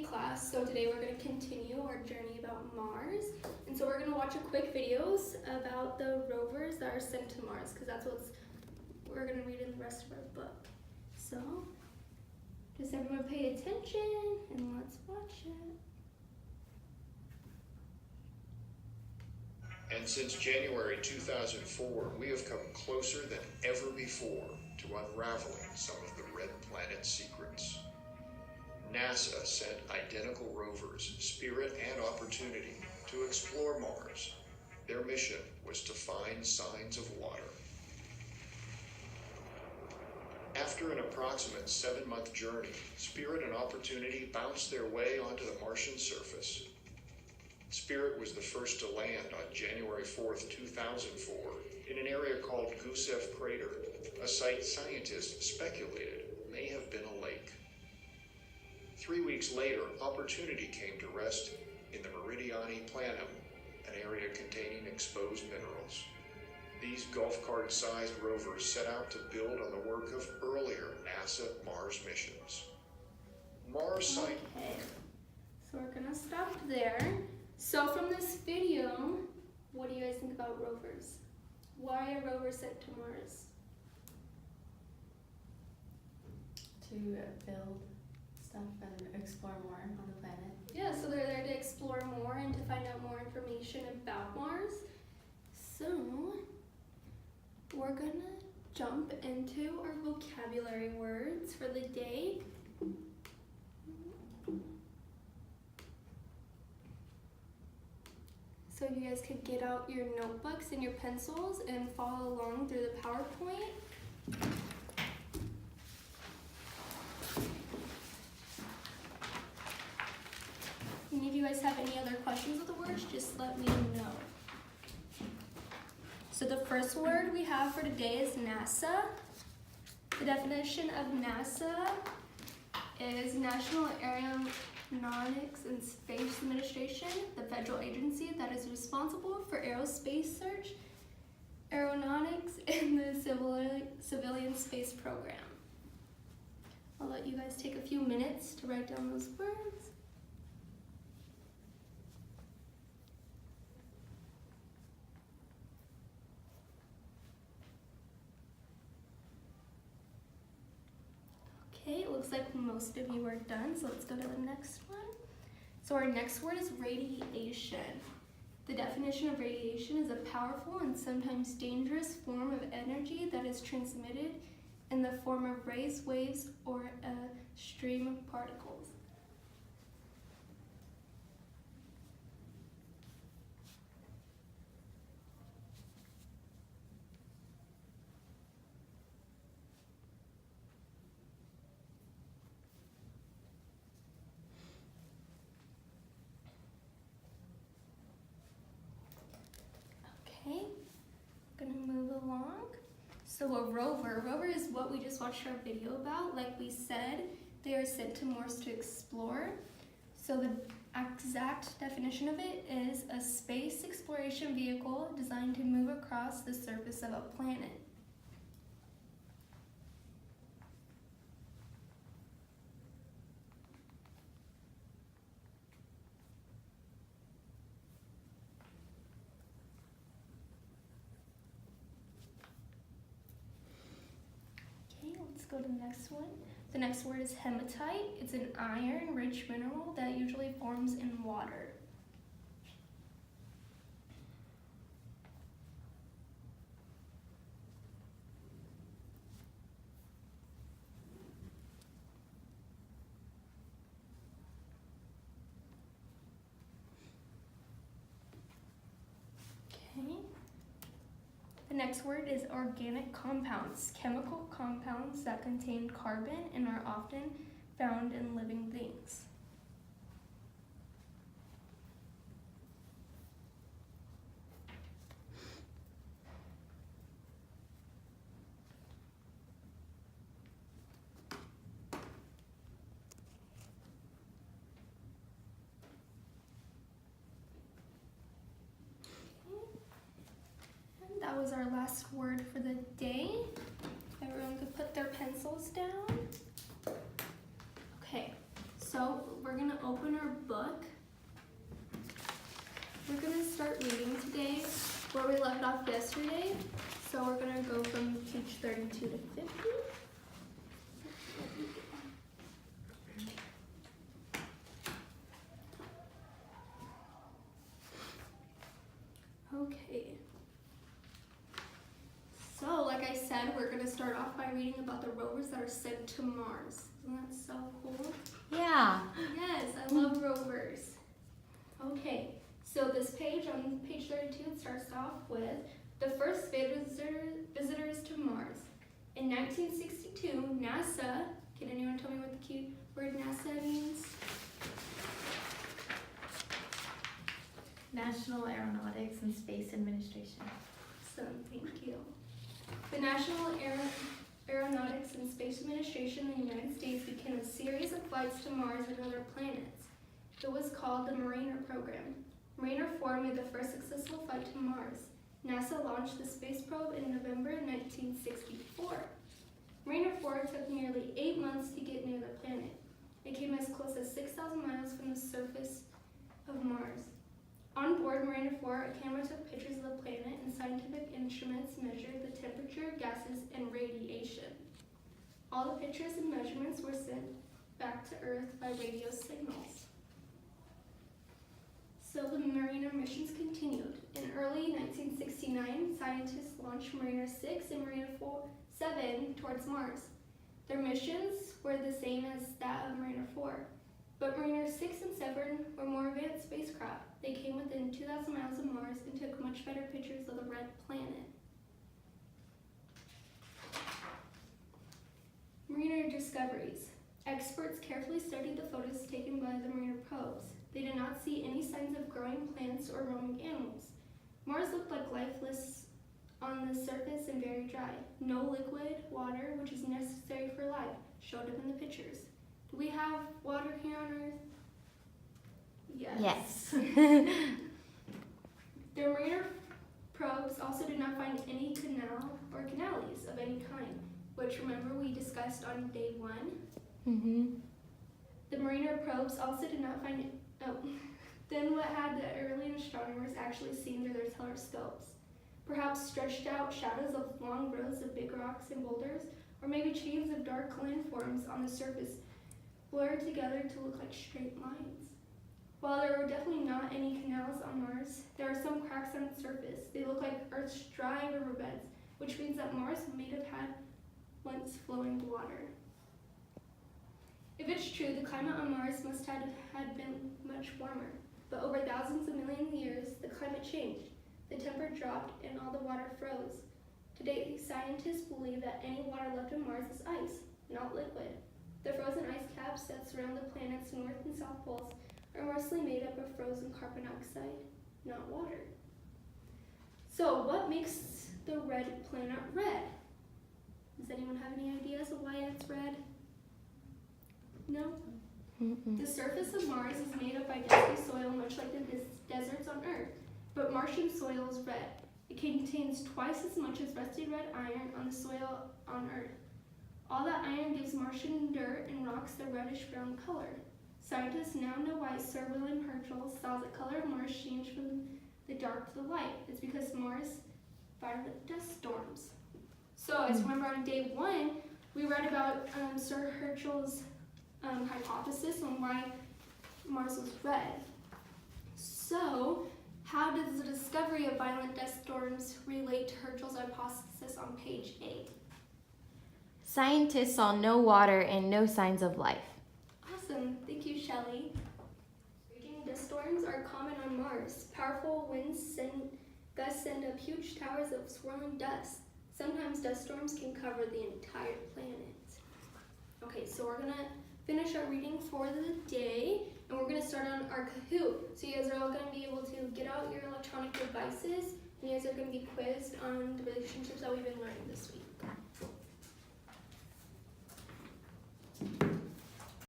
class, so today we're going to continue our journey about Mars. And so we're going to watch a quick videos about the rovers that are sent to Mars, because that's what we're going to read in the rest of our book. So, just everyone pay attention and let's watch it. And since January 2004, we have come closer than ever before to unraveling some of the Red Planet's secrets. NASA sent identical rovers, Spirit and Opportunity, to explore Mars. Their mission was to find signs of water. After an approximate 7-month journey, Spirit and Opportunity bounced their way onto the Martian surface. Spirit was the first to land on January 4th, 2004, in an area called Gusev Crater, a site scientists speculated may have been a lake. 3 weeks later, Opportunity came to rest in the Meridiani Planum, an area containing exposed minerals. These golf cart-sized rovers set out to build on the work of earlier NASA Mars missions. Mars site. Okay, so we're gonna stop there. So from this video, what do you guys think about rovers? Why are rovers sent to Mars? To build stuff and explore more on the planet. Yeah, so they're there to explore more and to find out more information about Mars. So, we're gonna jump into our vocabulary words for the day. So you guys could get out your notebooks and your pencils and follow along through the PowerPoint. And if you guys have any other questions with the words, just let me know. So the first word we have for today is NASA. The definition of NASA is National Aeronautics and Space Administration, the federal agency that is responsible for aerospace search, aeronautics, and the civilian space program. I'll let you guys take a few minutes to write down those words. Okay, it looks like most of you are done, so let's go to the next one. So our next word is radiation. The definition of radiation is a powerful and sometimes dangerous form of energy that is transmitted in the form of rays, waves, or a stream of particles. Okay, gonna move along. So a rover is what we just watched our video about. Like we said, they are sent to Mars to explore. So the exact definition of it is a space exploration vehicle designed to move across the surface of a planet. Let's go to the next one. The next word is hematite. It's an iron-rich mineral that usually forms in water. Okay. The next word is organic compounds, chemical compounds that contain carbon and are often found in living things. That was our last word for the day. Everyone could put their pencils down. Okay, so So we're gonna open our book. We're gonna start reading today where we left off yesterday. So we're gonna go from page 32 to 50. Okay. So, like I said, we're gonna start off by reading about the rovers that are sent to Mars. Isn't that so cool? Yeah. Yes, I love rovers. Okay, so this page, on page 32, it starts off with the first visitors to Mars. In 1962, NASA, can anyone tell me what the cute word NASA means? National Aeronautics and Space Administration. Awesome, thank you. The National Aeronautics and Space Administration in the United States began a series of flights to Mars and other planets. It was called the Mariner program. Mariner 4 made the first successful flight to Mars. NASA launched the space probe in November 1964. Mariner 4 took nearly 8 months to get near the planet. It came as close as 6,000 miles from the surface of Mars. On board Mariner 4, a camera took pictures of the planet and scientific instruments measured the temperature, gases, and radiation. All the pictures and measurements were sent back to Earth by radio signals. So the Mariner missions continued. In early 1969, scientists launched Mariner 6 and Mariner 7 towards Mars. Their missions were the same as that of Mariner 4, but Mariner 6 and 7 were more advanced spacecraft. They came within 2,000 miles of Mars and took much better pictures of the red planet. Mariner discoveries. Experts carefully studied the photos taken by the Mariner probes. They did not see any signs of growing plants or roaming animals. Mars looked like lifeless on the surface and very dry. No liquid water, which is necessary for life, showed up in the pictures. Do we have water here on Earth? Yes. The Mariner probes also did not find any canal or canales of any kind, which remember we discussed on day 1. Mm-hmm. The Mariner probes also did not find then what had the early astronomers actually seen through their telescopes? Perhaps stretched out shadows of long rows of big rocks and boulders, or maybe chains of dark landforms on the surface blurred together to look like straight lines. While there were definitely not any canals on Mars, there are some cracks on its surface. They look like Earth's dry riverbeds, which means that Mars may have had once flowing water. If it's true, the climate on Mars must have had been much warmer, but over thousands of millions of years, the climate changed. The temperature dropped and all the water froze. Today, scientists believe that any water left on Mars is ice, not liquid. The frozen ice caps that surround the planet's north and south poles are mostly made up of frozen carbon dioxide, not water. So, what makes the red planet red? Does anyone have any ideas of why it's red? No? Mm-mm. The surface of Mars is made up by dusty soil, much like the deserts on Earth, but Martian soil is red. It contains twice as much as rusty red iron on the soil on Earth. All that iron gives Martian dirt and rocks the reddish-brown color. Scientists now know why Sir William Herschel saw the color of Mars change from the dark to the light. It's because Mars violet dust storms. So, as remember on day 1, we read about Sir Herschel's hypothesis on why Mars was red. So, how does the discovery of violent dust storms relate to Herschel's hypothesis on page 8? Scientists saw no water and no signs of life. Awesome, thank you, Shelley. Raging dust storms are common on Mars. Powerful winds gusts send up huge towers of swirling dust. Sometimes dust storms can cover the entire planet. Okay, so we're gonna finish our reading for the day, and we're gonna start on our Kahoot. So you guys are all gonna be able to get out your electronic devices, and you guys are gonna be quizzed on the relationships that we've been learning this week.